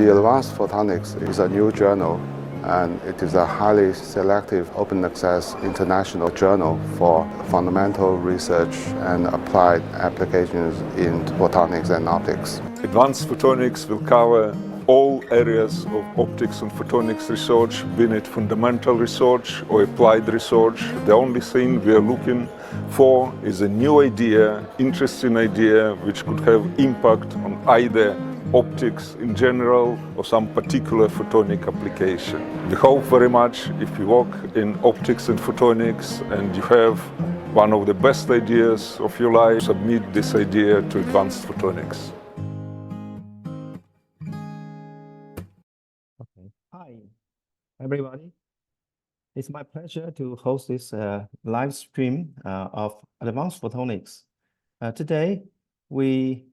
The Advanced Photonics is a new journal, and it is a highly selective open access international journal for fundamental research and applied applications in photonics and optics. Advanced Photonics will cover all areas of optics and photonics research, be it fundamental research or applied research. The only thing we are looking for is a new idea, interesting idea, which could have impact on either optics in general or some particular photonic application. We hope very much if you work in optics and photonics and you have one of the best ideas of your life, submit this idea to Advanced Photonics. Okay. Hi, everybody. It's my pleasure to host this live stream of Advanced Photonics. Today, we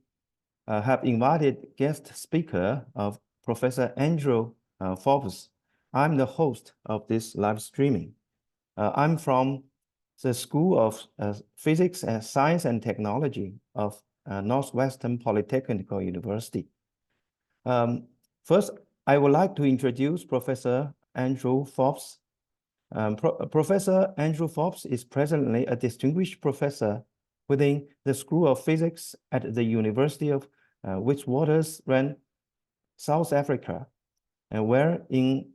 have invited guest speaker of Professor Andrew Forbes. I'm the host of this live streaming. I'm from the School of Physics and Science and Technology of Northwestern Polytechnical University. First, I would like to introduce Professor Andrew Forbes. Professor Andrew Forbes is presently a distinguished professor within the School of Physics at the University of Witwatersrand, South Africa, and where in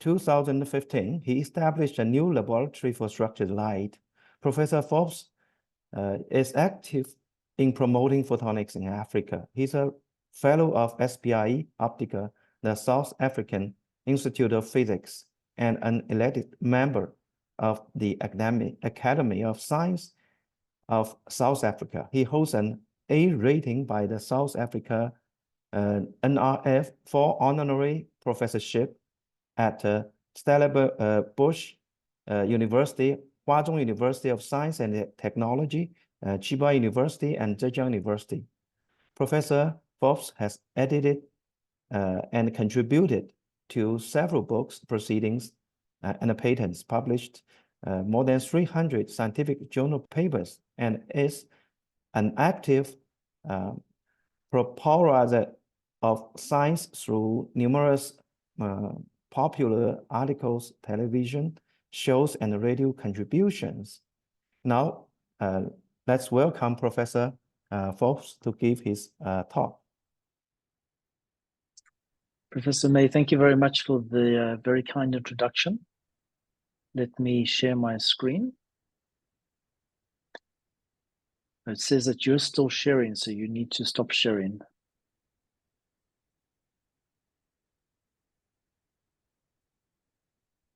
2015 he established a new laboratory for structured light. Professor Forbes is active in promoting photonics in Africa. He's a Fellow of SPIE, Optica, the South African Institute of Physics, and an elected member of the Academy of Science of South Africa. He holds an A rating by the South Africa NRF for honorary professorship at Stellenbosch University, Huazhong University of Science and Technology, Chiba University, and Zhejiang University. Professor Forbes has edited and contributed to several books, proceedings, and patents, published more than 300 scientific journal papers, and is an active popularizer of science through numerous popular articles, television shows, and radio contributions. Now, let's welcome Professor Forbes to give his talk. Professor May, thank you very much for the very kind introduction. Let me share my screen. It says that you're still sharing, so you need to stop sharing.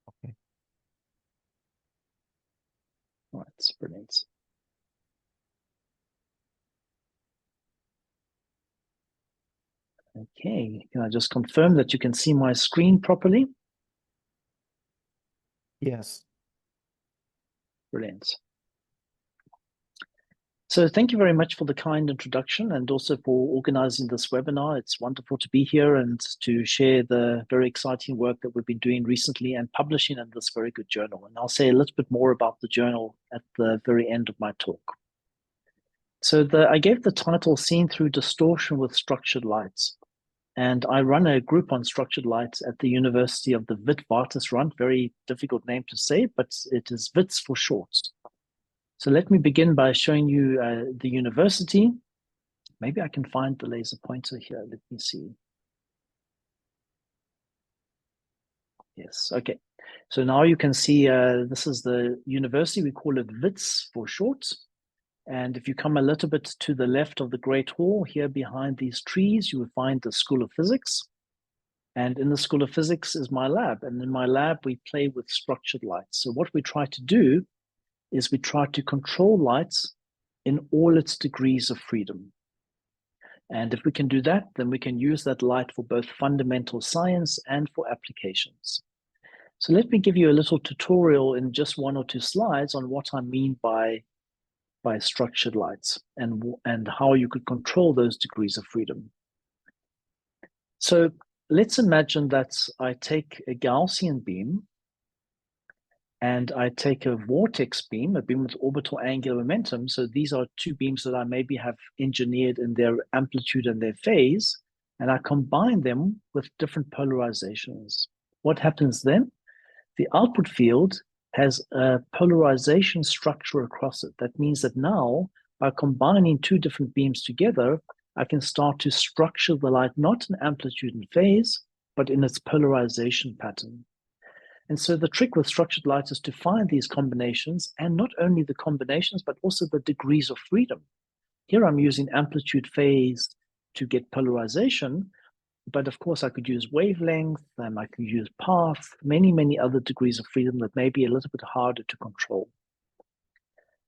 Okay. All right, brilliant. Okay, can I just confirm that you can see my screen properly? Yes. Brilliant. So thank you very much for the kind introduction and also for organizing this webinar. It's wonderful to be here and to share the very exciting work that we've been doing recently and publishing in this very good journal. And I'll say a little bit more about the journal at the very end of my talk. So I gave the title Seen Through Distortion with Structured Lights. And I run a group on structured lights at the University of the Witwatersrand, very difficult name to say, but it is WITS for short. So let me begin by showing you the university. Maybe I can find the laser pointer here. Let me see. Yes, okay. So now you can see this is the university. We call it WITS for short. And if you come a little bit to the left of the Great Hall, here behind these trees, you will find the School of Physics. And in the School of Physics is my lab. And in my lab, we play with structured lights. So what we try to do is we try to control lights in all its degrees of freedom. And if we can do that, then we can use that light for both fundamental science and for applications. So let me give you a little tutorial in just 1 or 2 slides on what I mean by structured lights and how you could control those degrees of freedom. So let's imagine that I take a Gaussian beam and I take a vortex beam, a beam with orbital angular momentum. So these are 2 beams that I maybe have engineered in their amplitude and their phase. and I combine them with different polarizations. What happens then? The output field has a polarization structure across it. That means that now, by combining two different beams together, I can start to structure the light not in amplitude and phase, but in its polarization pattern. And so the trick with structured light is to find these combinations, and not only the combinations, but also the degrees of freedom. Here I'm using amplitude phase to get polarization, but of course I could use wavelength, and I could use path, many other degrees of freedom that may be a little bit harder to control.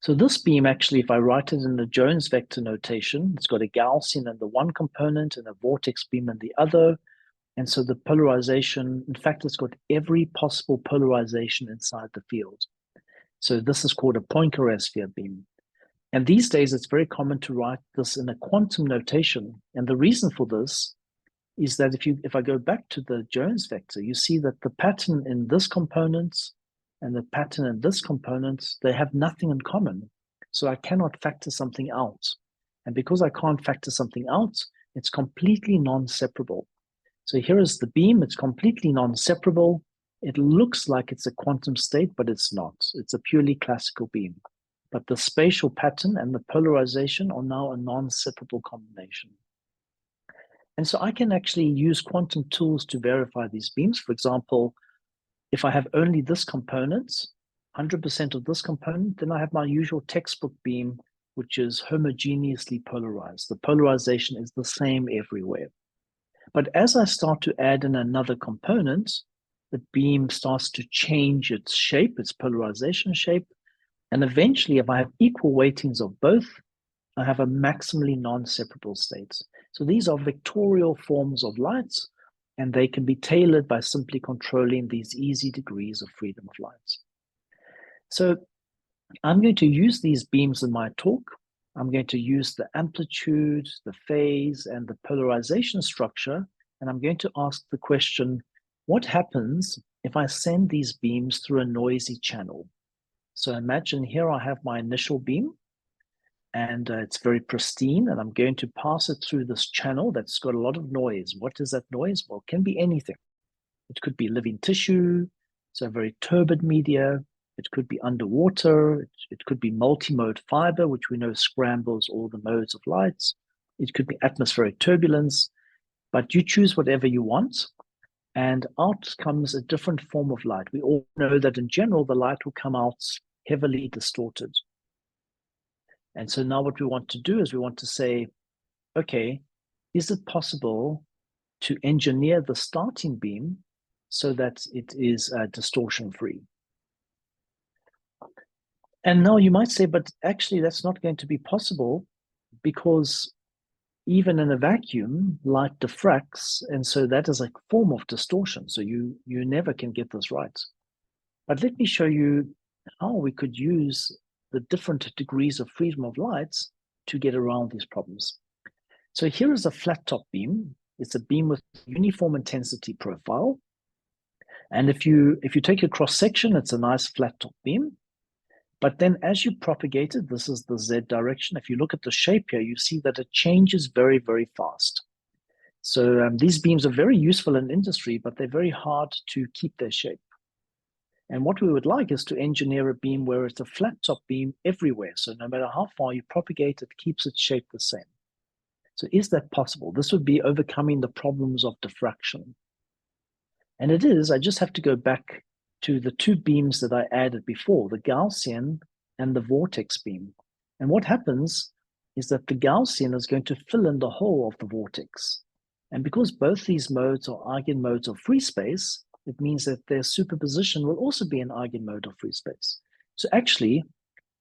So this beam, actually, if I write it in the Jones vector notation, it's got a Gaussian in the one component and a vortex beam in the other. And so the polarization, in fact, it's got every possible polarization inside the field. So this is called a Poincare sphere beam. And these days, it's very common to write this in a quantum notation. And the reason for this is that if I go back to the Jones vector, you see that the pattern in this component and the pattern in this component, they have nothing in common. So I cannot factor something out. And because I can't factor something out, it's completely non-separable. So here is the beam, it's completely non-separable. It looks like it's a quantum state, but it's not. It's a purely classical beam. But the spatial pattern and the polarization are now a non-separable combination. And so I can actually use quantum tools to verify these beams. For example, if I have only this component, 100% of this component, then I have my usual textbook beam, which is homogeneously polarized. The polarization is the same everywhere. But as I start to add in another component, the beam starts to change its shape, its polarization shape. And eventually, if I have equal weightings of both, I have a maximally non-separable state. So these are vectorial forms of light, and they can be tailored by simply controlling these easy degrees of freedom of light. So I'm going to use these beams in my talk. I'm going to use the amplitude, the phase, and the polarization structure, and I'm going to ask the question, what happens if I send these beams through a noisy channel? So imagine here I have my initial beam, and it's very pristine, and I'm going to pass it through this channel that's got a lot of noise. What is that noise? Well, it can be anything. It could be living tissue, so very turbid media. It could be underwater. It could be multi-mode fiber, which we know scrambles all the modes of light. It could be atmospheric turbulence, but you choose whatever you want, and out comes a different form of light. We all know that in general, the light will come out heavily distorted. And so now what we want to do is we want to say, okay, is it possible to engineer the starting beam so that it is distortion-free? And now you might say, but actually that's not going to be possible, because even in a vacuum, light diffracts, and so that is a form of distortion. So you never can get this right. But let me show you how we could use the different degrees of freedom of light to get around these problems. So here is a flat top beam. It's a beam with uniform intensity profile. And if you take a cross section, it's a nice flat top beam. But then as you propagate it, this is the Z direction. If you look at the shape here, you see that it changes very, very fast. So these beams are very useful in industry, but they're very hard to keep their shape. And what we would like is to engineer a beam where it's a flat top beam everywhere. So no matter how far you propagate, it keeps its shape the same. So is that possible? This would be overcoming the problems of diffraction. And it is. I just have to go back to the two beams that I added before, the Gaussian and the vortex beam. And what happens is that the Gaussian is going to fill in the hole of the vortex. And because both these modes are eigenmodes of free space, it means that their superposition will also be an eigenmode of free space. So actually,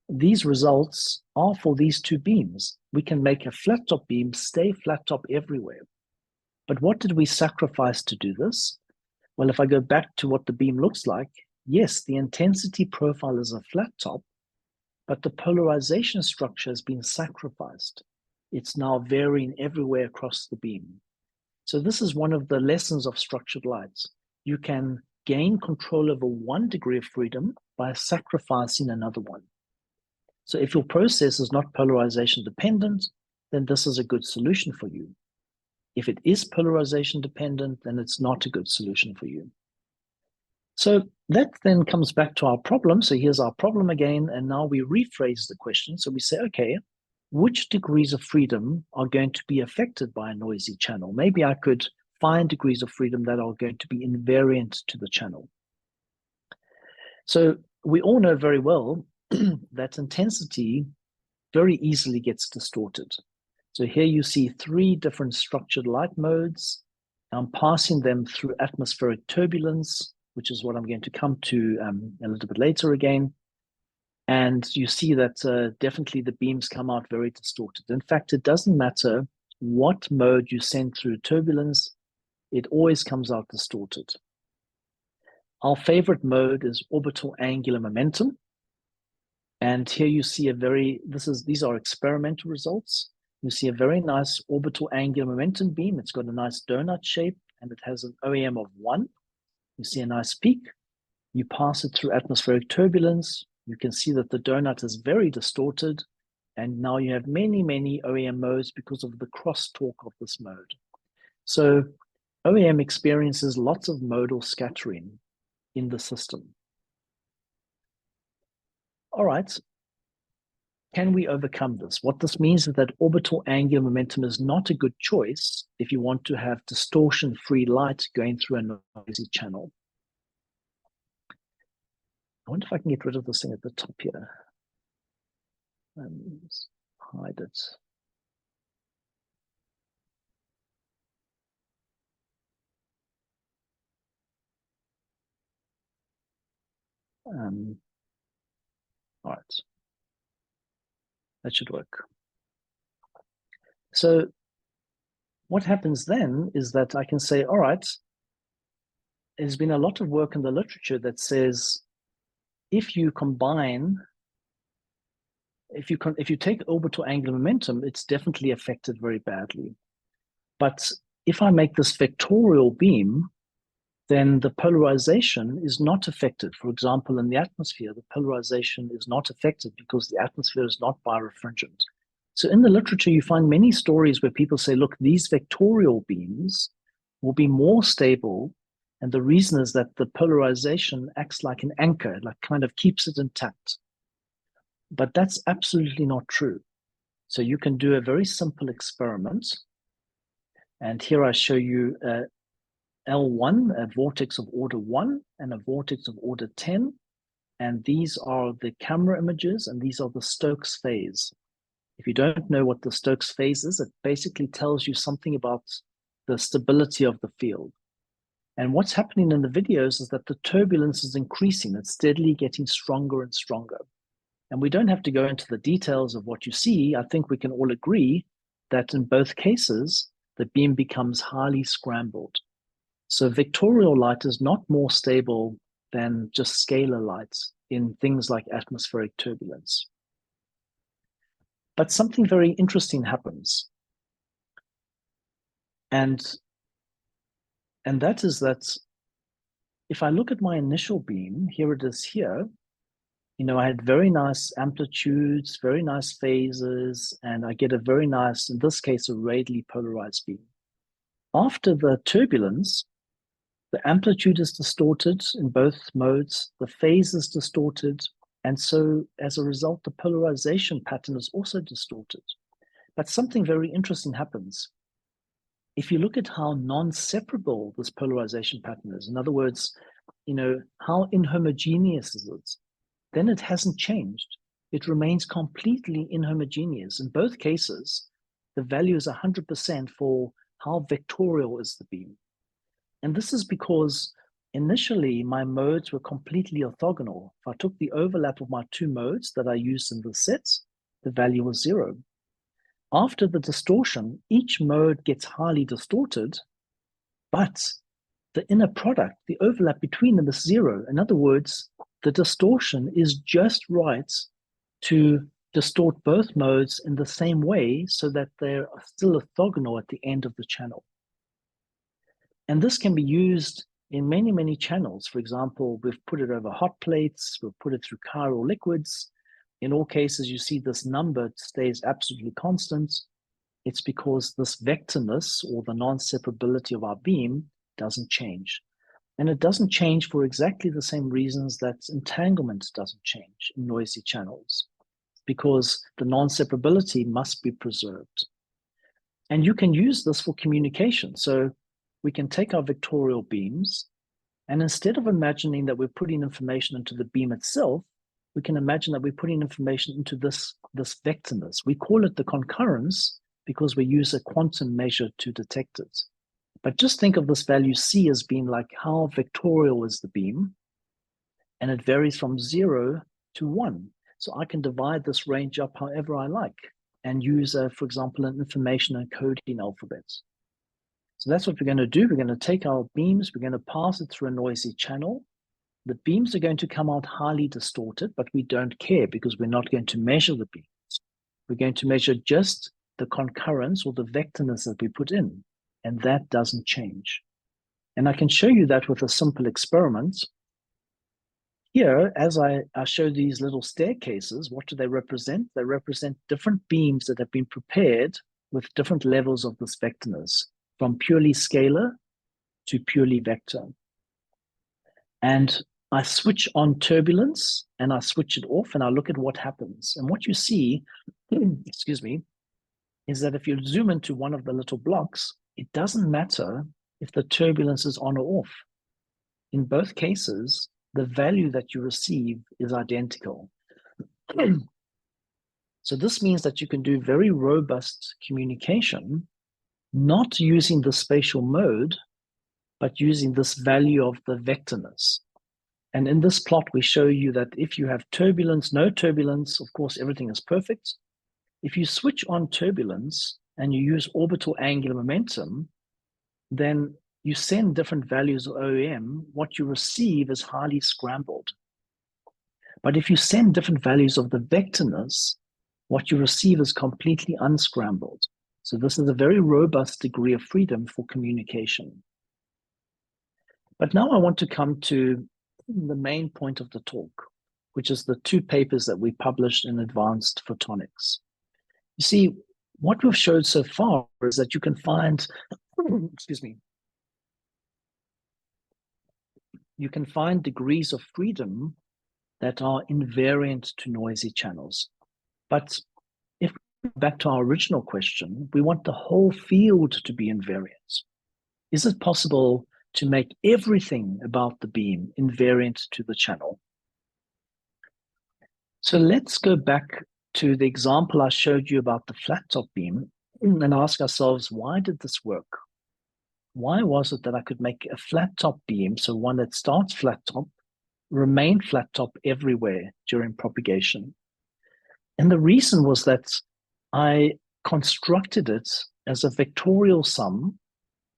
these results are for these two beams. We can make a flat top beam stay flat top everywhere. But what did we sacrifice to do this? Well, if I go back to what the beam looks like, yes, the intensity profile is a flat top, but the polarization structure has been sacrificed. It's now varying everywhere across the beam. So this is one of the lessons of structured light. You can gain control over one degree of freedom by sacrificing another one. So if your process is not polarization dependent, then this is a good solution for you. If it is polarization dependent, then it's not a good solution for you. So that then comes back to our problem. So here's our problem again, and now we rephrase the question. So we say, okay, which degrees of freedom are going to be affected by a noisy channel? Maybe I could find degrees of freedom that are going to be invariant to the channel. So we all know very well that intensity very easily gets distorted. So here you see 3 different structured light modes. I'm passing them through atmospheric turbulence, which is what I'm going to come to a little bit later again. And you see that definitely the beams come out very distorted. In fact, it doesn't matter what mode you send through turbulence, it always comes out distorted. Our favorite mode is orbital angular momentum. And here you see these are experimental results. You see a very nice orbital angular momentum beam. It's got a nice donut shape and it has an OEM of 1. You see a nice peak. You pass it through atmospheric turbulence. You can see that the donut is very distorted. And now you have many, many OEM modes because of the crosstalk of this mode. So OEM experiences lots of modal scattering in the system. All right. Can we overcome this? What this means is that orbital angular momentum is not a good choice if you want to have distortion-free light going through a noisy channel. I wonder if I can get rid of this thing at the top here. And hide it. All right. That should work. So what happens then is that I can say, all right, there's been a lot of work in the literature that says if you combine, if you take orbital angular momentum, it's definitely affected very badly. But if I make this vectorial beam, then the polarization is not affected. For example, in the atmosphere, the polarization is not affected because the atmosphere is not birefringent. So in the literature, you find many stories where people say, look, these vectorial beams will be more stable. And the reason is that the polarization acts like an anchor, like kind of keeps it intact. But that's absolutely not true. So you can do a very simple experiment. And here I show you L1, a vortex of order 1 and a vortex of order 10. And these are the camera images, and these are the Stokes phase. If you don't know what the Stokes phase is, it basically tells you something about the stability of the field. And what's happening in the videos is that the turbulence is increasing. It's steadily getting stronger and stronger. And we don't have to go into the details of what you see. I think we can all agree that in both cases, the beam becomes highly scrambled. So vectorial light is not more stable than just scalar light in things like atmospheric turbulence. But something very interesting happens. And that is that if I look at my initial beam, here it is here, you know, I had very nice amplitudes, very nice phases, and I get a very nice, in this case, a radially polarized beam. After the turbulence, the amplitude is distorted in both modes, the phase is distorted, and so as a result, the polarization pattern is also distorted. But something very interesting happens. If you look at how non-separable this polarization pattern is, in other words, you know, how inhomogeneous is it, then it hasn't changed. It remains completely inhomogeneous. In both cases, the value is 100% for how vectorial is the beam. And this is because initially my modes were completely orthogonal. If I took the overlap of my 2 modes that I used in the sets, the value was 0. After the distortion, each mode gets highly distorted, but the inner product, the overlap between them is 0. In other words, the distortion is just right to distort both modes in the same way so that they're still orthogonal at the end of the channel. And this can be used in many, many channels. For example, we've put it over hot plates, we've put it through chiral liquids. In all cases, you see this number stays absolutely constant. It's because this vectorness or the non-separability of our beam doesn't change. And it doesn't change for exactly the same reasons that entanglement doesn't change in noisy channels, because the non-separability must be preserved. And you can use this for communication. So we can take our vectorial beams, and instead of imagining that we're putting information into the beam itself, we can imagine that we're putting information into this vectorness. We call it the concurrence because we use a quantum measure to detect it. But just think of this value C as being like how vectorial is the beam, and it varies from 0 to 1. So I can divide this range up however I like and use, for example, an information encoding alphabet. So that's what we're going to do. We're going to take our beams, we're going to pass it through a noisy channel. The beams are going to come out highly distorted, but we don't care because we're not going to measure the beams. We're going to measure just the concurrence or the vectorness that we put in, and that doesn't change. And I can show you that with a simple experiment. Here, as I show these little staircases, what do they represent? They represent different beams that have been prepared with different levels of this vectorness, from purely scalar to purely vector. And I switch on turbulence and I switch it off and I look at what happens. And what you see, excuse me, is that if you zoom into one of the little blocks, it doesn't matter if the turbulence is on or off. In both cases, the value that you receive is identical. So this means that you can do very robust communication, not using the spatial mode, but using this value of the vectorness. And in this plot, we show you that if you have turbulence, no turbulence, of course, everything is perfect. If you switch on turbulence and you use orbital angular momentum, then you send different values of OM, what you receive is highly scrambled. But if you send different values of the vectorness, what you receive is completely unscrambled. So this is a very robust degree of freedom for communication. But now I want to come to the main point of the talk, which is the 2 papers that we published in Advanced Photonics. You see, what we've showed so far is that you can find, excuse me, you can find degrees of freedom that are invariant to noisy channels. But if we go back to our original question, we want the whole field to be invariant. Is it possible to make everything about the beam invariant to the channel? So let's go back to the example I showed you about the flat top beam and ask ourselves, why did this work? Why was it that I could make a flat top beam, so one that starts flat top, remain flat top everywhere during propagation? And the reason was that I constructed it as a vectorial sum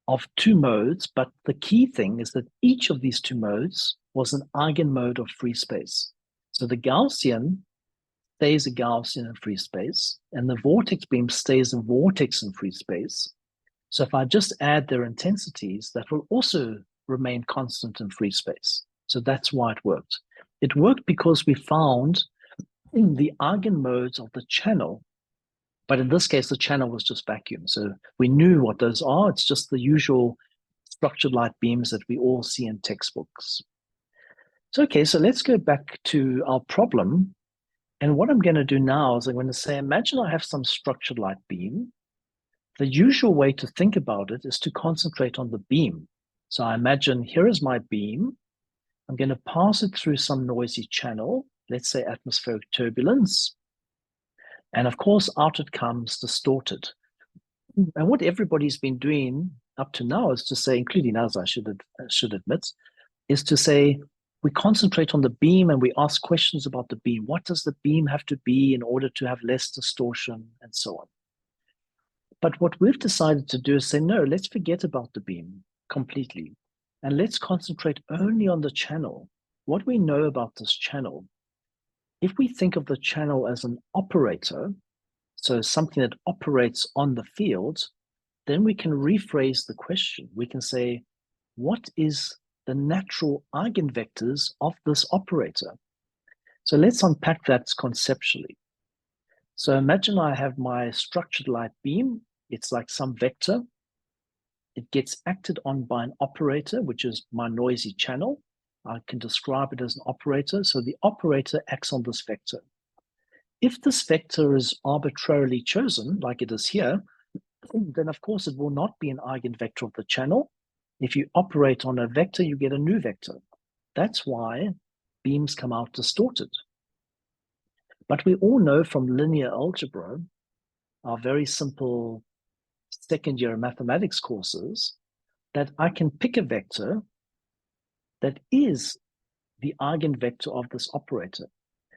of 2 modes, but the key thing is that each of these 2 modes was an eigenmode of free space. So the Gaussian stays a Gaussian in free space, and the vortex beam stays a vortex in free space. So if I just add their intensities, that will also remain constant in free space. So that's why it worked. It worked because we found the eigenmodes of the channel. But in this case, the channel was just vacuum. So we knew what those are. It's just the usual structured light beams that we all see in textbooks. So, okay, so let's go back to our problem. And what I'm going to do now is I'm going to say, imagine I have some structured light beam. The usual way to think about it is to concentrate on the beam. So I imagine here is my beam. I'm going to pass it through some noisy channel, let's say atmospheric turbulence. And of course, out it comes distorted. And what everybody's been doing up to now is to say, including us, I should admit, is to say, we concentrate on the beam and we ask questions about the beam. What does the beam have to be in order to have less distortion and so on? But what we've decided to do is say, no, let's forget about the beam completely. And let's concentrate only on the channel. What we know about this channel. If we think of the channel as an operator, so something that operates on the field, then we can rephrase the question. We can say, what is the natural eigenvectors of this operator? So let's unpack that conceptually. So imagine I have my structured light beam It's like some vector. It gets acted on by an operator, which is my noisy channel. I can describe it as an operator. So the operator acts on this vector. If this vector is arbitrarily chosen, like it is here, then of course it will not be an eigenvector of the channel. If you operate on a vector, you get a new vector. That's why beams come out distorted. But we all know from linear algebra, our very simple second-year mathematics courses, that I can pick a vector that is the eigenvector of this operator.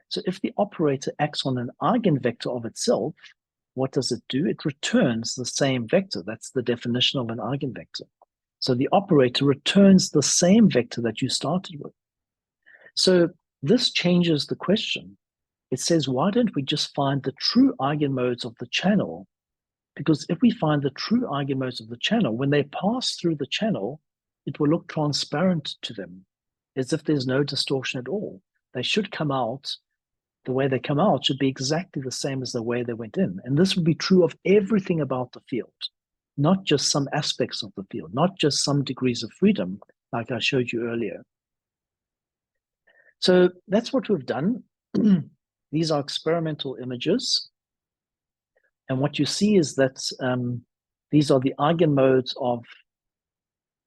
So if the operator acts on an eigenvector of itself, what does it do? It returns the same vector. That's the definition of an eigenvector. So the operator returns the same vector that you started with. So this changes the question. It says, why don't we just find the true eigenmodes of the channel? Because if we find the true eigenmodes of the channel, when they pass through the channel, it will look transparent to them, as if there's no distortion at all. They should come out, the way they come out should be exactly the same as the way they went in. And this would be true of everything about the field, not just some aspects of the field, not just some degrees of freedom, like I showed you earlier. So that's what we've done. These are experimental images. And what you see is that these are the eigenmodes of,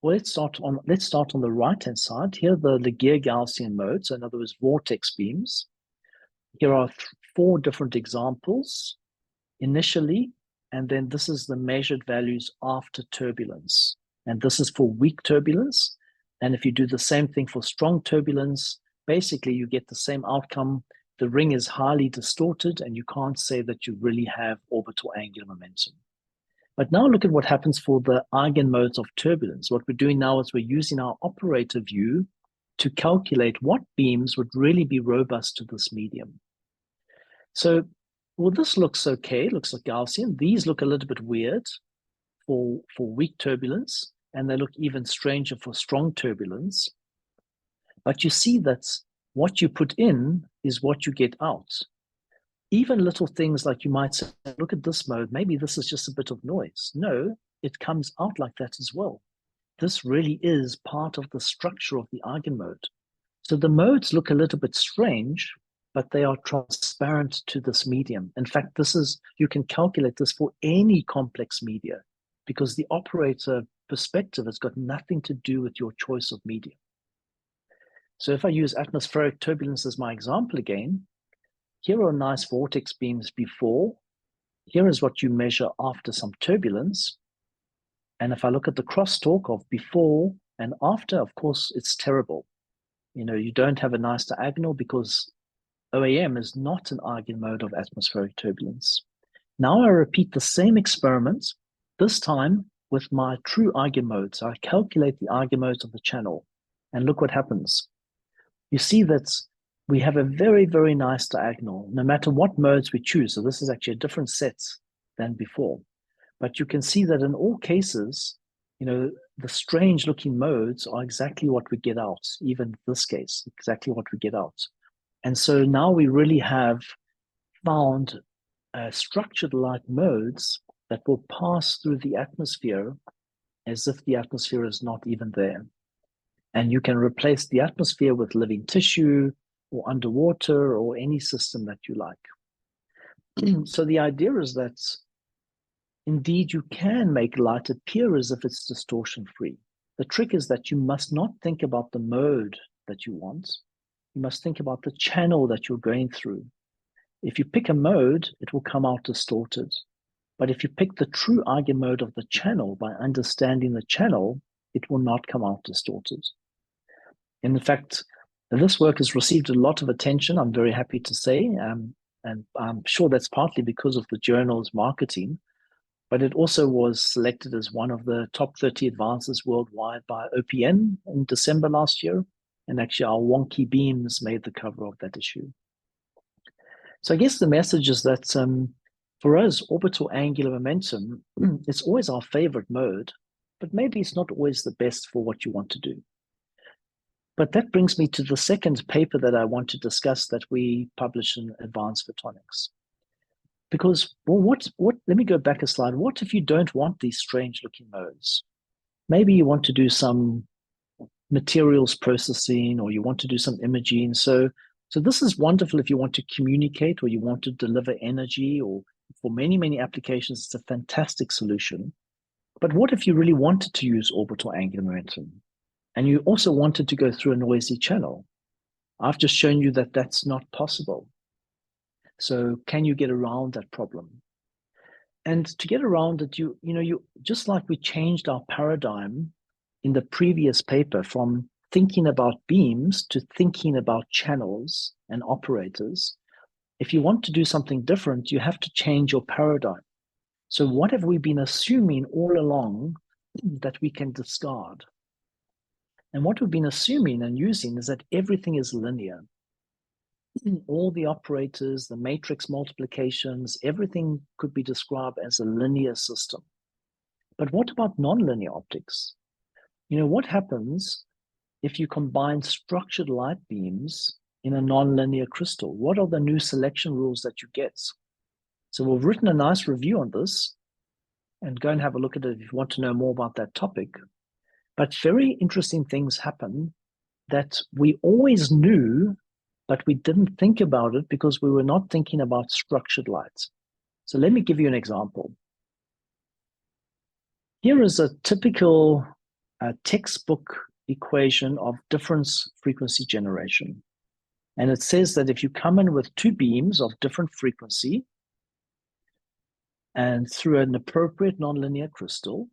well, let's start on the right-hand side. Here are the Laguerre-Gaussian modes, so in other words, vortex beams. Here are 4 different examples initially, and then this is the measured values after turbulence. And this is for weak turbulence. And if you do the same thing for strong turbulence, basically you get the same outcome. The ring is highly distorted, and you can't say that you really have orbital angular momentum. But now look at what happens for the eigenmodes of turbulence. What we're doing now is we're using our operator view to calculate what beams would really be robust to this medium. So, well, this looks okay. It looks like Gaussian. These look a little bit weird for weak turbulence, and they look even stranger for strong turbulence. But you see that what you put in is what you get out. Even little things like you might say, look at this mode, maybe this is just a bit of noise. No, it comes out like that as well. This really is part of the structure of the eigenmode. So the modes look a little bit strange, but they are transparent to this medium. In fact, you can calculate this for any complex media, because the operator perspective has got nothing to do with your choice of medium. So if I use atmospheric turbulence as my example again, here are nice vortex beams before. Here is what you measure after some turbulence. And if I look at the crosstalk of before and after, of course, it's terrible. You know, you don't have a nice diagonal because OAM is not an eigenmode of atmospheric turbulence. Now I repeat the same experiment, this time with my true eigenmode. So I calculate the eigenmodes of the channel, and look what happens. You see that we have a very, very nice diagonal, no matter what modes we choose. So this is actually a different set than before. But you can see that in all cases, you know, the strange looking modes are exactly what we get out, even this case, exactly what we get out. And so now we really have found structured light modes that will pass through the atmosphere as if the atmosphere is not even there. And you can replace the atmosphere with living tissue or underwater or any system that you like. So the idea is that indeed you can make light appear as if it's distortion-free. The trick is that you must not think about the mode that you want. You must think about the channel that you're going through. If you pick a mode, it will come out distorted. But if you pick the true eigenmode of the channel by understanding the channel, it will not come out distorted. In fact, this work has received a lot of attention, I'm very happy to say, and I'm sure that's partly because of the journal's marketing, but it also was selected as one of the top 30 advances worldwide by OPN in December last year, and actually our wonky beams made the cover of that issue. So I guess the message is that for us, orbital angular momentum, it's always our favorite mode, but maybe it's not always the best for what you want to do. But that brings me to the second paper that I want to discuss that we published in Advanced Photonics. Because, well, let me go back a slide. What if you don't want these strange looking modes? Maybe you want to do some materials processing, or you want to do some imaging. So this is wonderful if you want to communicate, or you want to deliver energy, or for many, many applications, it's a fantastic solution. But what if you really wanted to use orbital angular momentum, and you also wanted to go through a noisy channel? I've just shown you that that's not possible. So can you get around that problem? And to get around it, you just like we changed our paradigm in the previous paper from thinking about beams to thinking about channels and operators. If you want to do something different, you have to change your paradigm. So what have we been assuming all along that we can discard? And what we've been assuming and using is that everything is linear. All the operators, the matrix multiplications, everything could be described as a linear system. But what about nonlinear optics? What happens if you combine structured light beams in a nonlinear crystal? What are the new selection rules that you get? So we've written a nice review on this, and go and have a look at it if you want to know more about that topic. But very interesting things happen that we always knew, but we didn't think about it because we were not thinking about structured light. So let me give you an example. Here is a typical textbook equation of difference frequency generation. And it says that if you come in with two beams of different frequency and through an appropriate nonlinear crystal,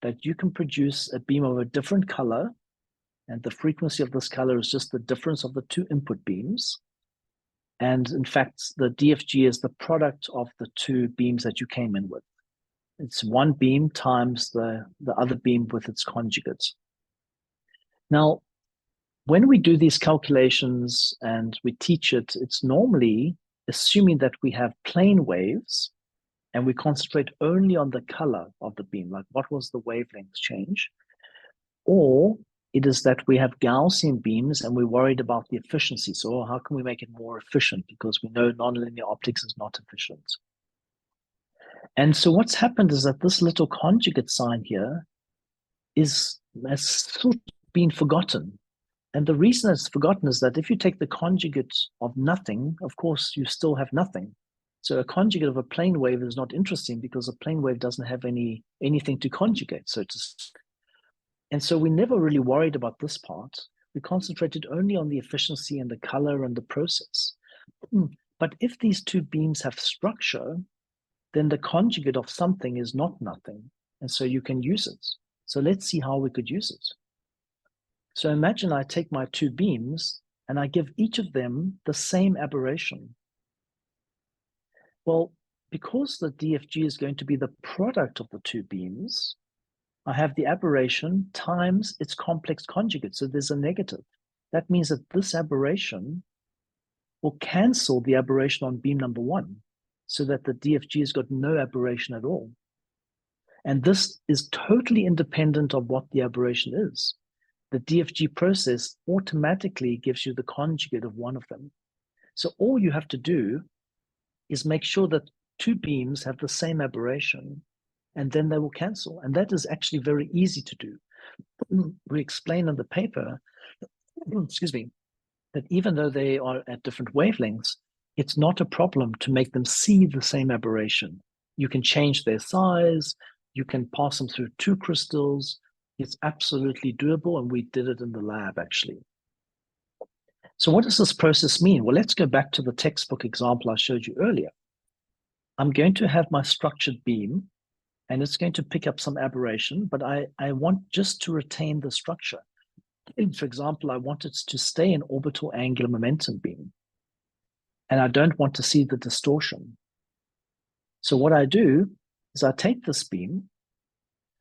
that you can produce a beam of a different color, and the frequency of this color is just the difference of the two input beams. And in fact, the DFG is the product of the two beams that you came in with. It's one beam times the other beam with its conjugate. Now, when we do these calculations and we teach it, it's normally assuming that we have plane waves and we concentrate only on the color of the beam, like what was the wavelength change? Or it is that we have Gaussian beams and we're worried about the efficiency. So how can we make it more efficient? Because we know nonlinear optics is not efficient. And so what's happened is that this little conjugate sign here has sort of been forgotten. And the reason it's forgotten is that if you take the conjugate of nothing, of course, you still have nothing. So a conjugate of a plane wave is not interesting because a plane wave doesn't have anything to conjugate, so to speak. And so we never really worried about this part. We concentrated only on the efficiency and the color and the process. But if these two beams have structure, then the conjugate of something is not nothing. And so you can use it. So let's see how we could use it. So imagine I take my two beams and I give each of them the same aberration. Well, because the DFG is going to be the product of the two beams, I have the aberration times its complex conjugate. So there's a negative. That means that this aberration will cancel the aberration on beam number one, so that the DFG has got no aberration at all. And this is totally independent of what the aberration is. The DFG process automatically gives you the conjugate of one of them. So all you have to do is make sure that two beams have the same aberration, and then they will cancel. And that is actually very easy to do. We explain in the paper, excuse me, that even though they are at different wavelengths, it's not a problem to make them see the same aberration. You can change their size, you can pass them through two crystals. It's absolutely doable, and we did it in the lab, actually. So what does this process mean? Well, let's go back to the textbook example I showed you earlier. I'm going to have my structured beam, and it's going to pick up some aberration, but I want just to retain the structure. For example, I want it to stay an orbital angular momentum beam, and I don't want to see the distortion. So what I do is I take this beam.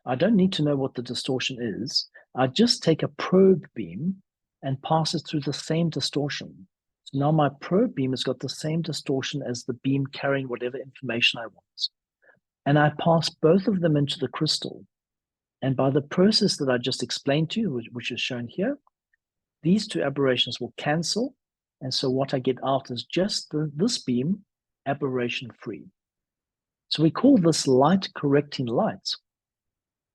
I don't need to know what the distortion is. I just take a probe beam and pass it through the same distortion. So now my probe beam has got the same distortion as the beam carrying whatever information I want. And I pass both of them into the crystal. And by the process that I just explained to you, which is shown here, these two aberrations will cancel. And so what I get out is just this beam aberration free. So we call this light correcting light.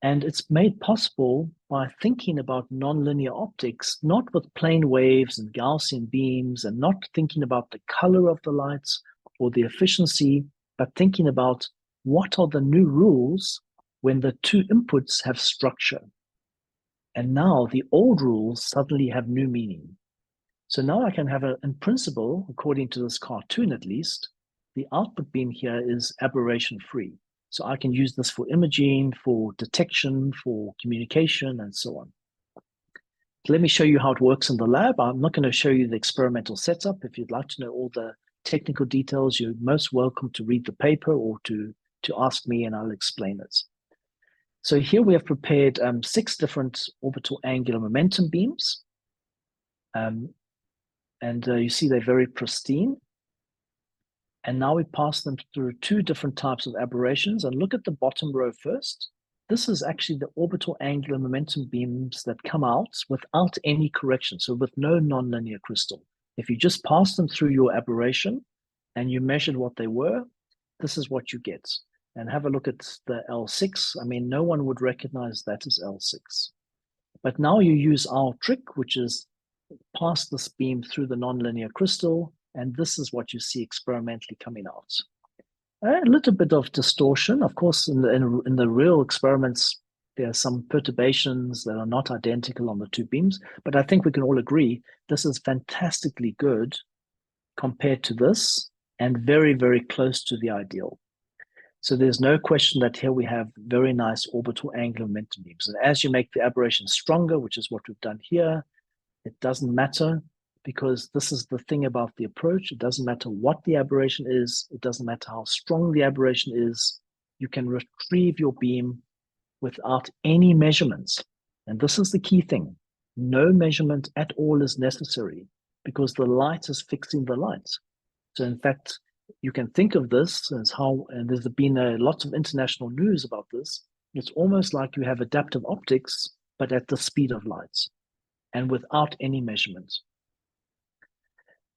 And it's made possible by thinking about nonlinear optics, not with plane waves and Gaussian beams, and not thinking about the color of the lights or the efficiency, but thinking about what are the new rules when the two inputs have structure. And now the old rules suddenly have new meaning. So now I can have in principle, according to this cartoon at least, the output beam here is aberration free. So I can use this for imaging, for detection, for communication, and so on. Let me show you how it works in the lab. I'm not going to show you the experimental setup. If you'd like to know all the technical details, you're most welcome to read the paper or to ask me and I'll explain it. So here we have prepared 6 different orbital angular momentum beams. You see they're very pristine. And now we pass them through 2 different types of aberrations. And look at the bottom row first. This is actually the orbital angular momentum beams that come out without any correction, so with no nonlinear crystal. If you just pass them through your aberration and you measured what they were, this is what you get. And have a look at the L6. I mean, no one would recognize that as L6. But now you use our trick, which is pass this beam through the nonlinear crystal, and this is what you see experimentally coming out. A little bit of distortion. Of course, in the real experiments, there are some perturbations that are not identical on the 2 beams, but I think we can all agree this is fantastically good compared to this and very, very close to the ideal. So there's no question that here we have very nice orbital angular momentum beams. And as you make the aberration stronger, which is what we've done here, it doesn't matter, because this is the thing about the approach. It doesn't matter what the aberration is. It doesn't matter how strong the aberration is. You can retrieve your beam without any measurements. And this is the key thing. No measurement at all is necessary because the light is fixing the light. So in fact, you can think of this as how, and there's been lots of international news about this, it's almost like you have adaptive optics, but at the speed of light and without any measurement.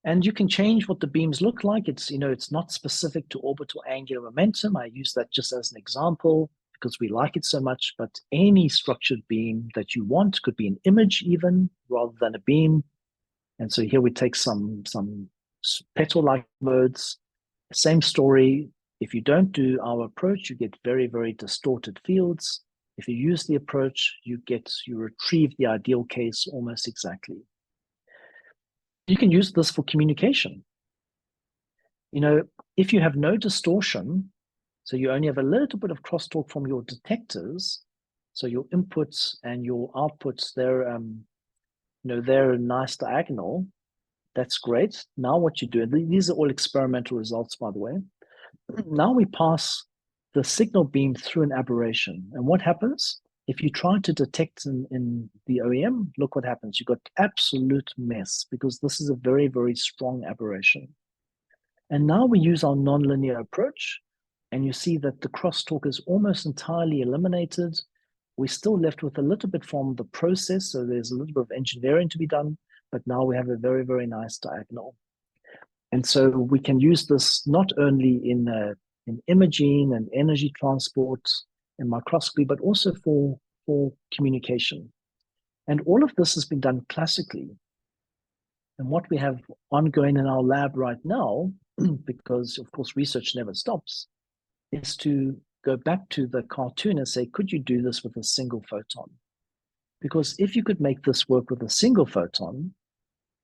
And you can change what the beams look like. It's, it's not specific to orbital angular momentum. I use that just as an example because we like it so much, but any structured beam that you want could be an image even rather than a beam. And so here we take some petal-like modes. Same story. If you don't do our approach, you get very, very distorted fields. If you use the approach, you retrieve the ideal case almost exactly. You can use this for communication. If you have no distortion, so you only have a little bit of crosstalk from your detectors, so your inputs and your outputs, they're a nice diagonal. That's great. Now what you do, and these are all experimental results, by the way. Now we pass the signal beam through an aberration. And what happens? If you try to detect in the OEM, look what happens. You've got absolute mess because this is a very, very strong aberration. And now we use our nonlinear approach, and you see that the crosstalk is almost entirely eliminated. We're still left with a little bit from the process, so there's a little bit of engineering to be done, but now we have a very, very nice diagonal. And so we can use this not only in imaging and energy transport and microscopy, but also for communication. And all of this has been done classically. And what we have ongoing in our lab right now, because of course research never stops, is to go back to the cartoon and say, could you do this with a single photon? Because if you could make this work with a single photon,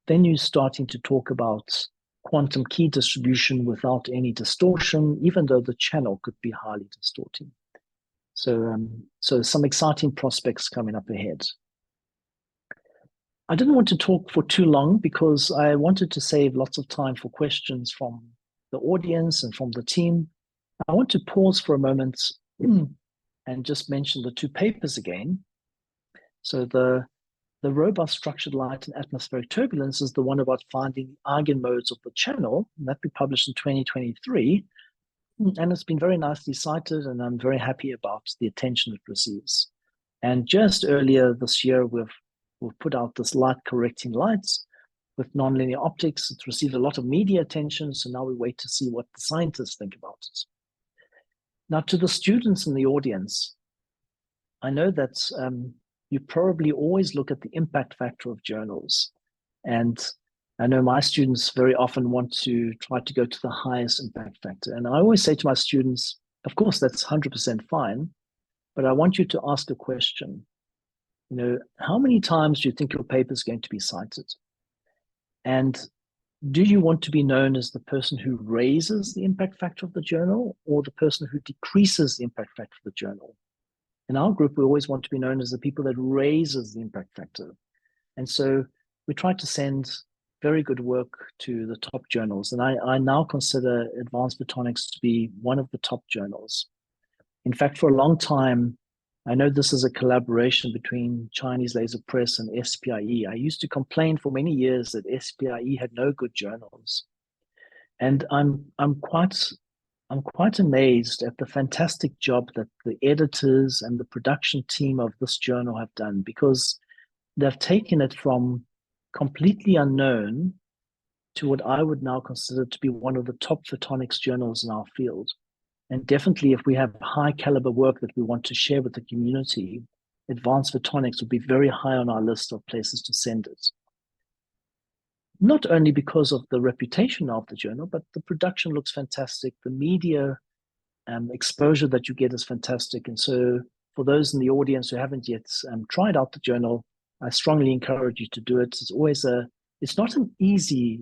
then you're starting to talk about quantum key distribution without any distortion, even though the channel could be highly distorting. So some exciting prospects coming up ahead. I didn't want to talk for too long because I wanted to save lots of time for questions from the audience and from the team. I want to pause for a moment and just mention the 2 papers again. So the robust structured light and atmospheric turbulence is the one about finding eigenmodes of the channel, and that we published in 2023. And it's been very nicely cited, and I'm very happy about the attention it receives. And just earlier this year, we've put out this light correcting lights with nonlinear optics. It's received a lot of media attention, so now we wait to see what the scientists think about it. Now, to the students in the audience, I know that you probably always look at the impact factor of journals. And I know my students very often want to try to go to the highest impact factor. And I always say to my students, of course, that's 100% fine, but I want you to ask a question. You know, how many times do you think your paper is going to be cited? And do you want to be known as the person who raises the impact factor of the journal or the person who decreases the impact factor of the journal? In our group, we always want to be known as the people that raises the impact factor. And so we try to send very good work to the top journals. And I now consider Advanced Photonics to be one of the top journals. In fact, for a long time, I know this is a collaboration between Chinese Laser Press and SPIE. I used to complain for many years that SPIE had no good journals. And I'm quite amazed at the fantastic job that the editors and the production team of this journal have done, because they've taken it from completely unknown to what I would now consider to be one of the top photonics journals in our field. And definitely, if we have high caliber work that we want to share with the community, Advanced Photonics would be very high on our list of places to send it. Not only because of the reputation of the journal, but the production looks fantastic. The media exposure that you get is fantastic. And so for those in the audience who haven't yet tried out the journal, I strongly encourage you to do it. It's not an easy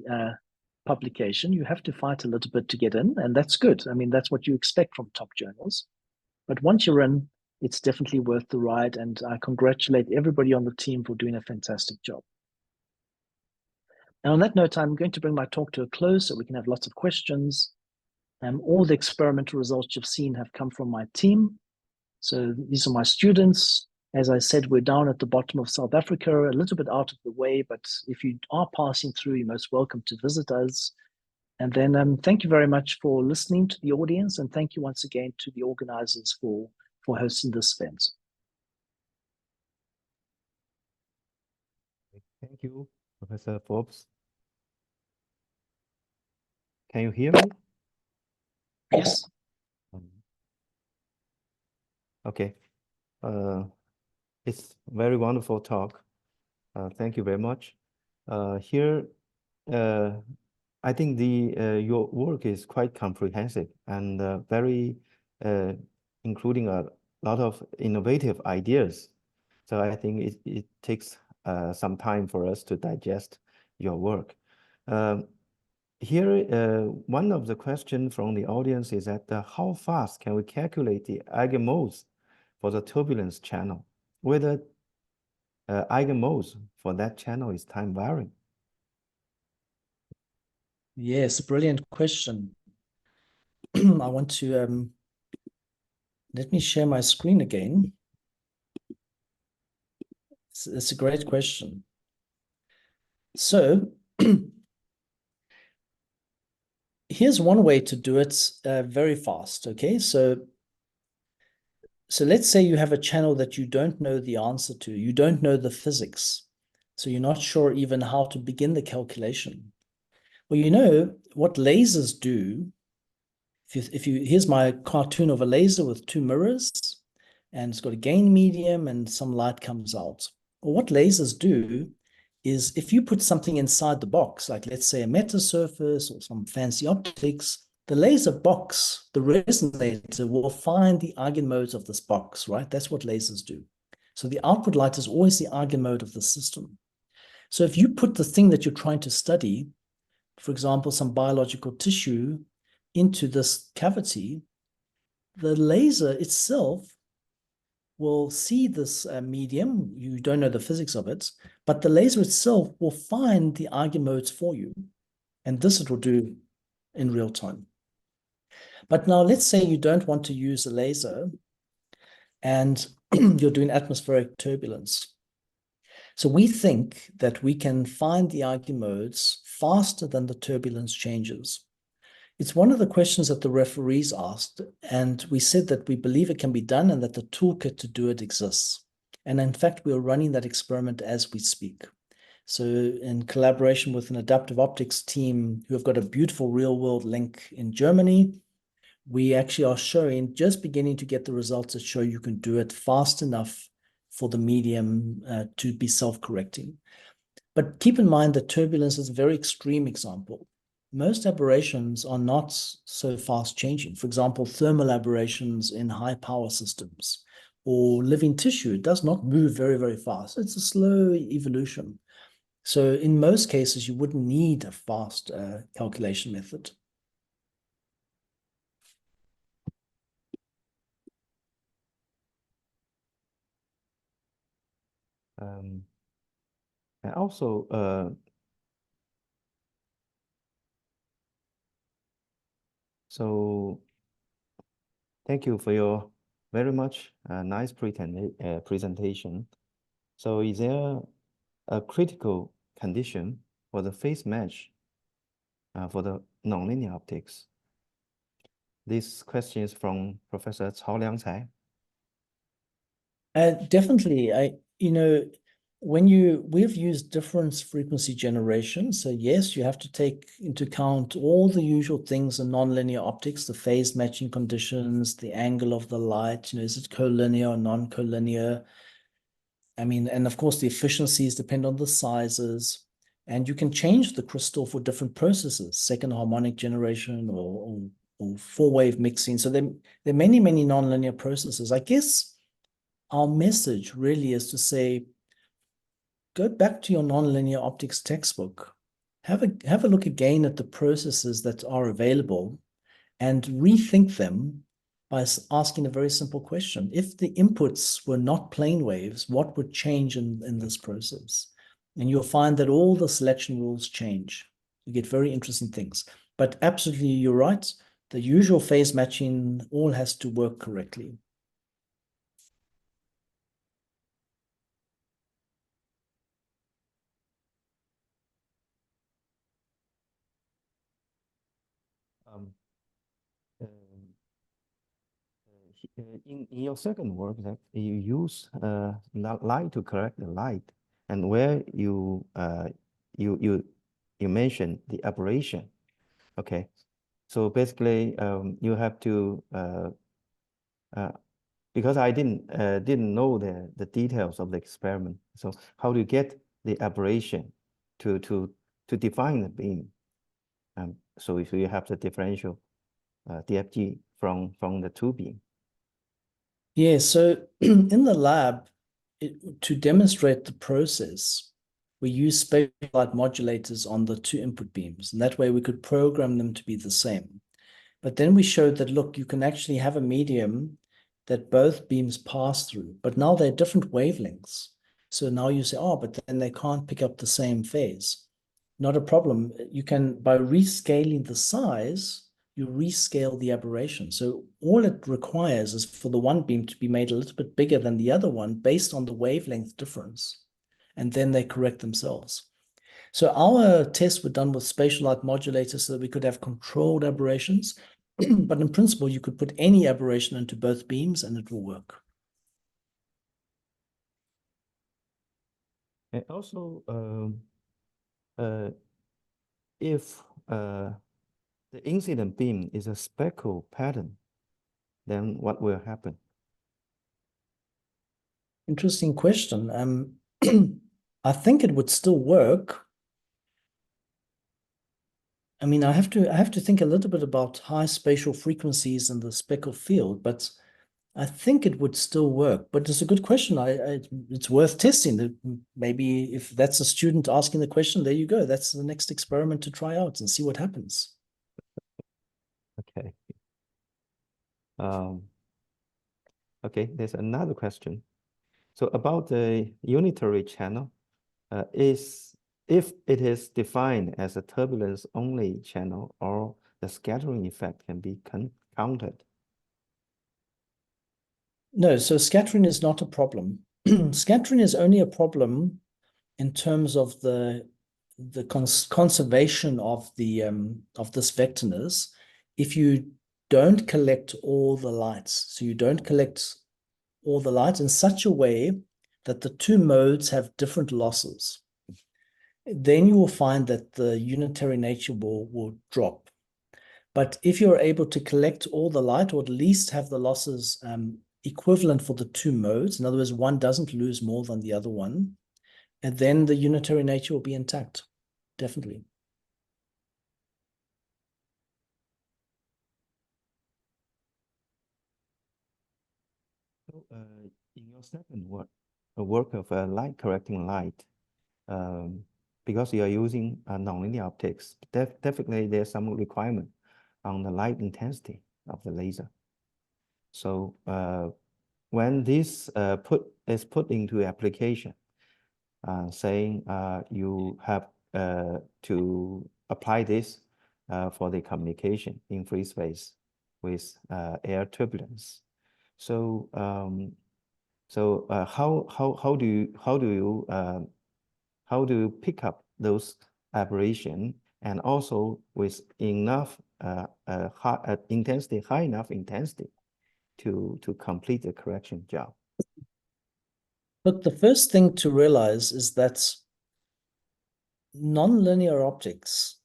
publication. You have to fight a little bit to get in, and that's good. I mean, that's what you expect from top journals. But once you're in, it's definitely worth the ride. And I congratulate everybody on the team for doing a fantastic job. And on that note, I'm going to bring my talk to a close so we can have lots of questions. All the experimental results you've seen have come from my team. So these are my students. As I said, we're down at the bottom of South Africa, a little bit out of the way, but if you are passing through, you're most welcome to visit us. And then thank you very much for listening to the audience, and thank you once again to the organizers for hosting this event. Thank you, Professor Forbes. Can you hear me? Yes. Okay. It's very wonderful talk. Thank you very much. Here, I think your work is quite comprehensive and very including a lot of innovative ideas. So I think it takes some time for us to digest your work. Here, one of the questions from the audience is that how fast can we calculate the eigenmodes for the turbulence channel? Whether eigenmodes for that channel is time varying? Yes, brilliant question. I want to let me share my screen again. It's a great question. So here's one way to do it very fast. Okay, so let's say you have a channel that you don't know the answer to. You don't know the physics. So you're not sure even how to begin the calculation. Well, you know what lasers do. Here's my cartoon of a laser with two mirrors, and it's got a gain medium and some light comes out. Well, what lasers do is if you put something inside the box, like let's say a metasurface or some fancy optics, the laser box, the resonator, will find the eigenmodes of this box, right? That's what lasers do. So the output light is always the eigenmode of the system. So if you put the thing that you're trying to study, for example, some biological tissue, into this cavity, the laser itself will see this medium. You don't know the physics of it, but the laser itself will find the eigenmodes for you. And this it will do in real time. But now let's say you don't want to use a laser and you're doing atmospheric turbulence. So we think that we can find the eigenmodes faster than the turbulence changes. It's one of the questions that the referees asked, and we said that we believe it can be done and that the toolkit to do it exists. And in fact, we are running that experiment as we speak. So in collaboration with an adaptive optics team who have got a beautiful real-world link in Germany, we actually are showing, just beginning to get the results that show you can do it fast enough for the medium to be self-correcting. But keep in mind that turbulence is a very extreme example. Most aberrations are not so fast changing. For example, thermal aberrations in high power systems or living tissue, it does not move very, very fast. It's a slow evolution. So in most cases, you wouldn't need a fast calculation method. And also, so thank you for your very much nice presentation. So is there a critical condition for the phase match for the nonlinear optics? This question is from Professor Cao Liangcai. Definitely, we've used difference frequency generation. So yes, you have to take into account all the usual things in nonlinear optics, the phase matching conditions, the angle of the light, is it collinear or non-collinear? I mean, and of course the efficiencies depend on the sizes, and you can change the crystal for different processes, second harmonic generation or four-wave mixing. So there are many, many nonlinear processes. I guess our message really is to say, go back to your nonlinear optics textbook, have a look again at the processes that are available and rethink them by asking a very simple question. If the inputs were not plane waves, what would change in this process? And you'll find that all the selection rules change. You get very interesting things. But absolutely, you're right. The usual phase matching all has to work correctly. In your second work, that you use light to correct the light, and where you mentioned the aberration. Okay, so basically you have to because I didn't know the details of the experiment. So how do you get the aberration to define the beam? So if you have the differential DFG from the two beam. Yeah, so in the lab, to demonstrate the process, we use spatial light modulators on the two input beams, and that way we could program them to be the same. But then we showed that, look, you can actually have a medium that both beams pass through, but now they're different wavelengths. So now you say, oh, but then they can't pick up the same phase. Not a problem. You can, by rescaling the size, you rescale the aberration. So all it requires is for the one beam to be made a little bit bigger than the other one based on the wavelength difference. And then they correct themselves. So our tests were done with spatial light modulators so that we could have controlled aberrations. But in principle, you could put any aberration into both beams and it will work. And also, if the incident beam is a speckle pattern, then what will happen? Interesting question. I think it would still work. I mean, I have to think a little bit about high spatial frequencies in the speckle field, but I think it would still work. But it's a good question. It's worth testing. Maybe if that's a student asking the question, there you go. That's the next experiment to try out and see what happens. Okay. Okay, there's another question. So about the unitary channel, if it is defined as a turbulence-only channel, or the scattering effect can be counted? No, so scattering is not a problem. Scattering is only a problem in terms of the conservation of this vectorness if you don't collect all the lights. So you don't collect all the light in such a way that the two modes have different losses. Then you will find that the unitary nature will drop. But if you're able to collect all the light, or at least have the losses equivalent for the two modes, in other words, one doesn't lose more than the other one, and then the unitary nature will be intact, definitely. So, in your second work, a work of light correcting light, because you are using nonlinear optics, definitely there's some requirement on the light intensity of the laser. So when this is put into application, saying you have to apply this for the communication in free space with air turbulence. So how do you pick up those aberration, and also with enough intensity, high enough intensity to complete the correction job? Look, the first thing to realize is that nonlinear optics,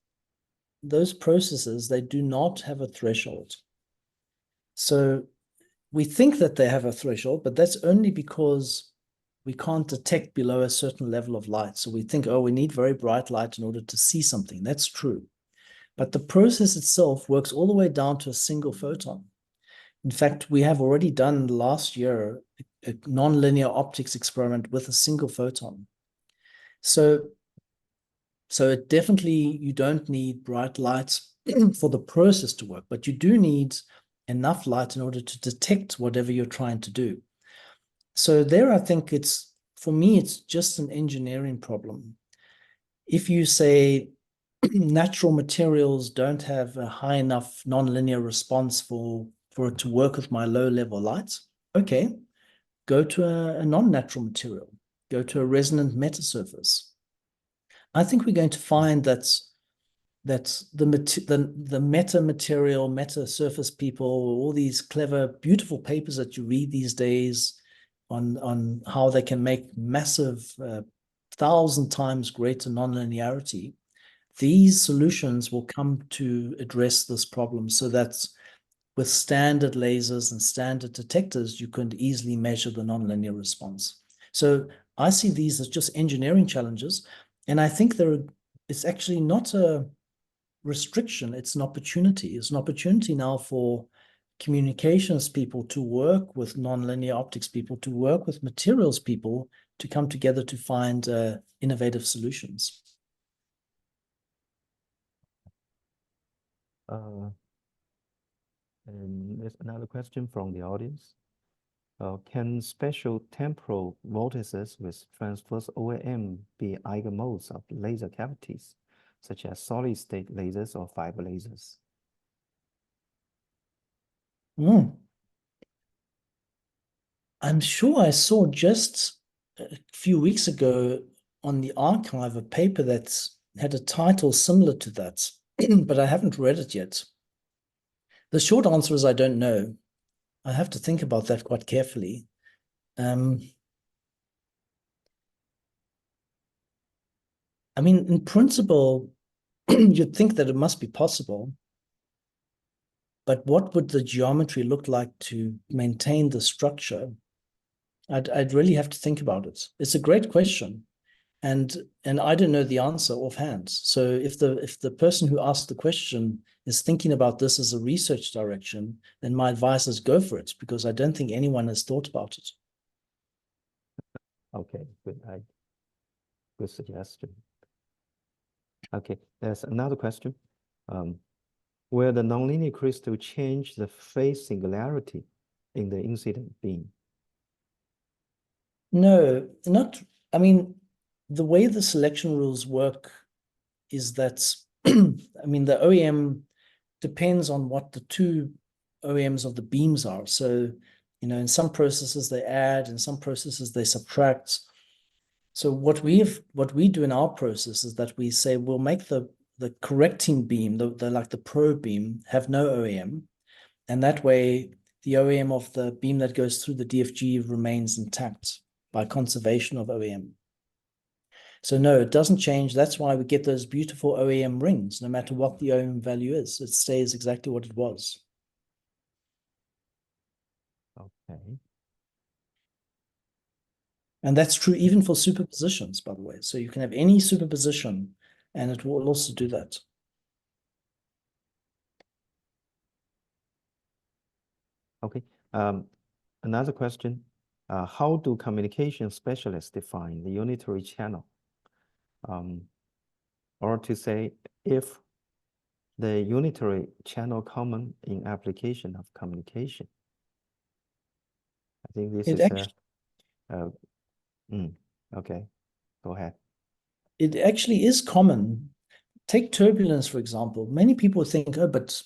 those processes, they do not have a threshold. So we think that they have a threshold, but that's only because we can't detect below a certain level of light. So we think, oh, we need very bright light in order to see something. That's true. But the process itself works all the way down to a single photon. In fact, we have already done last year a nonlinear optics experiment with a single photon. So it definitely, you don't need bright light for the process to work, but you do need enough light in order to detect whatever you're trying to do. So there, I think for me, it's just an engineering problem. If you say natural materials don't have a high enough nonlinear response for it to work with my low-level light, okay, go to a non-natural material, go to a resonant metasurface. I think we're going to find that the meta-material, meta-surface people, all these clever, beautiful papers that you read these days on how they can make massive 1,000 times greater nonlinearity, these solutions will come to address this problem, so that with standard lasers and standard detectors, you can easily measure the nonlinear response. So I see these as just engineering challenges, and I think it's actually not a restriction, it's an opportunity. It's an opportunity now for communications people to work with nonlinear optics people, to work with materials people, to come together to find innovative solutions. And there's another question from the audience. Can special temporal vortices with transverse OAM be eigenmodes of laser cavities, such as solid-state lasers or fiber lasers? I'm sure I saw just a few weeks ago on the archive a paper that had a title similar to that, but I haven't read it yet. The short answer is I don't know. I have to think about that quite carefully. I mean, in principle, you'd think that it must be possible, but what would the geometry look like to maintain the structure? I'd really have to think about it. It's a great question, and I don't know the answer offhand. So if the person who asked the question is thinking about this as a research direction, then my advice is go for it, because I don't think anyone has thought about it. Okay, good suggestion. Okay, there's another question. Will the nonlinear crystal change the phase singularity in the incident beam? No, not. I mean, the way the selection rules work is that, I mean, the OEM depends on what the two OEMs of the beams are. So, you know, in some processes they add, in some processes they subtract. So what we do in our process is that we say we'll make the correcting beam, like the probe beam, have no OEM, and that way the OEM of the beam that goes through the DFG remains intact by conservation of OEM. So no, it doesn't change. That's why we get those beautiful OEM rings. No matter what the OEM value is, it stays exactly what it was. Okay. And that's true even for superpositions, by the way. So you can have any superposition and it will also do that. Okay. Another question. How do communication specialists define the unitary channel? Or to say, if the unitary channel common in application of communication? I think this It is actually, okay. Go ahead. It actually is common. Take turbulence, for example. Many people think, oh, but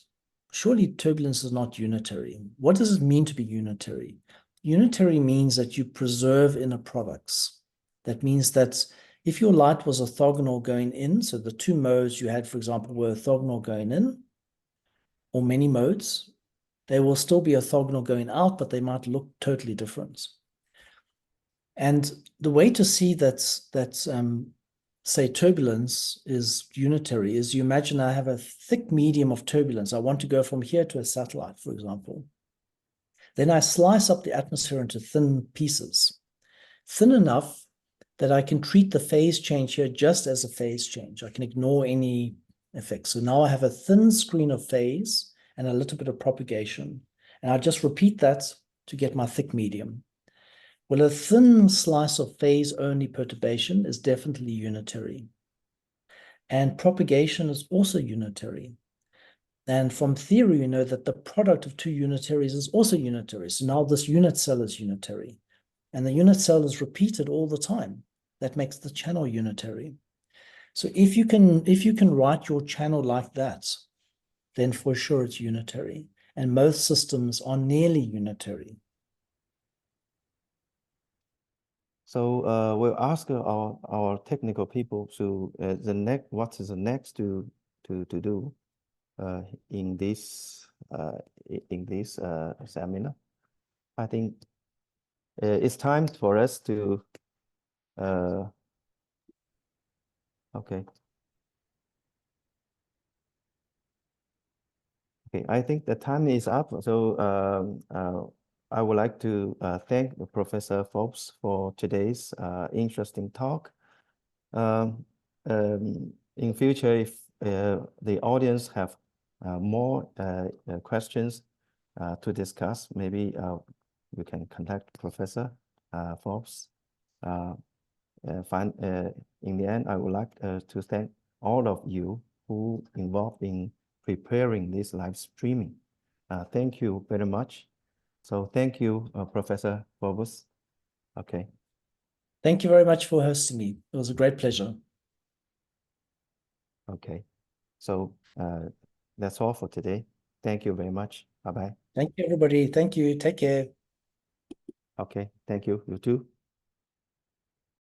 surely turbulence is not unitary. What does it mean to be unitary? Unitary means that you preserve inner products. That means that if your light was orthogonal going in, so the two modes you had, for example, were orthogonal going in, or many modes, they will still be orthogonal going out, but they might look totally different. And the way to see that say turbulence is unitary is you imagine I have a thick medium of turbulence. I want to go from here to a satellite, for example. Then I slice up the atmosphere into thin pieces, thin enough that I can treat the phase change here just as a phase change. I can ignore any effects. So now I have a thin screen of phase and a little bit of propagation. And I just repeat that to get my thick medium. Well, a thin slice of phase-only perturbation is definitely unitary. And propagation is also unitary. And from theory, we know that the product of two unitaries is also unitary. So now this unit cell is unitary. And the unit cell is repeated all the time. That makes the channel unitary. So if you can write your channel like that, then for sure it's unitary. And most systems are nearly unitary. So we'll ask our technical people to what is the next to do in this seminar. I think it's time for us to okay. Okay, I think the time is up. So I would like to thank Professor Forbes for today's interesting talk. In future, if the audience have more questions to discuss, maybe you can contact Professor Forbes. In the end, I would like to thank all of you who involved in preparing this live streaming. Thank you very much. So thank you, Professor Forbes. Okay. Thank you very much for hosting me. It was a great pleasure. Okay. So that's all for today. Thank you very much. Bye-bye. Thank you, everybody. Thank you. Take care. Okay. Thank you. You too.